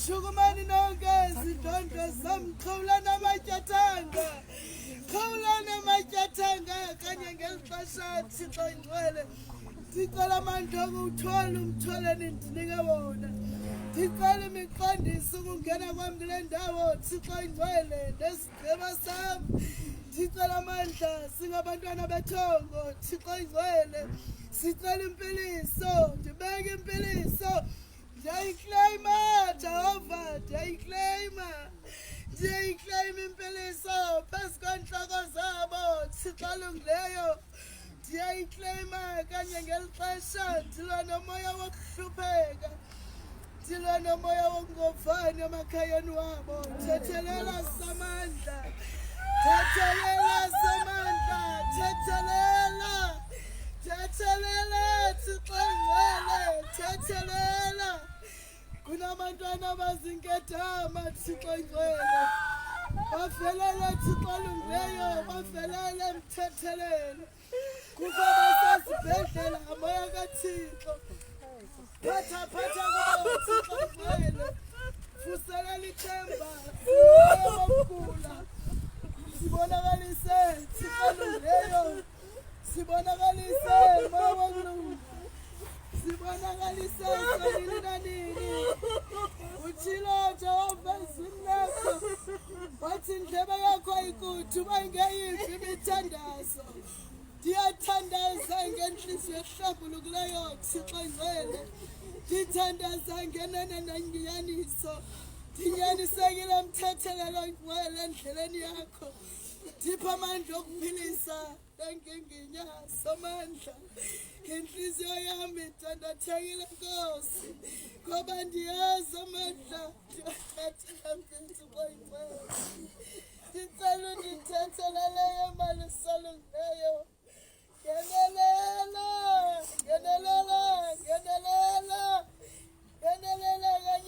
Shukumani nonke izidonda zami, khawulana amatyatanga, khawulana kanye ngeli xesha Thixo ingcwele ndicela amandla okuwuthola umthole nindinike wona ndicela imiqondiso ukungena kwam kule ndawo Thixo ingcwele nesigqiba sam ndicela amandla singabantwana bethongo Thixo ingcwele sicela impiliso ndibeke impiliso ndiyayikleyima Jehova ndiyayikleyima impiliso phezu kwentloko zabo Thixo olungileyo ndiyayikleyima kanye ngeli xesha ndilwa nomoya wokuhlupheka ndilwa nomoya wokungovani emakhayeni wabo thethelela samandla thethelela Thixo ingcwele thethelela kunabantwana abazinkethama Thixo ingcwele bavelele Thixo olungileyo bavelele mthethelele kukho abasezibhedlela amoya kaThixo phatha kubo Thixo ingcwele vuselela ithemba sibonakala sibonakalise Thixo olungileyo sibonakalise moya wokulunga sibonakalise nini nanini utshilo Jehova izwi lakho wathi indlebe yakho ayikuthi uba ngeyiphi imithandazo ndiyathandaza ngenhliziyo ehlambulukileyo Thixo ingcwele ndithandaza ngenene nenyaniso ndinyanisekile mthethelelo ingcwele endleleni yakho ndipha amandla okuphilisa nenginginya samandla inhliziyo yami idandathekile Nkosi ngoba ndiyazi amandla ndiwathathela Thixo ingcwele ndicela undithethelele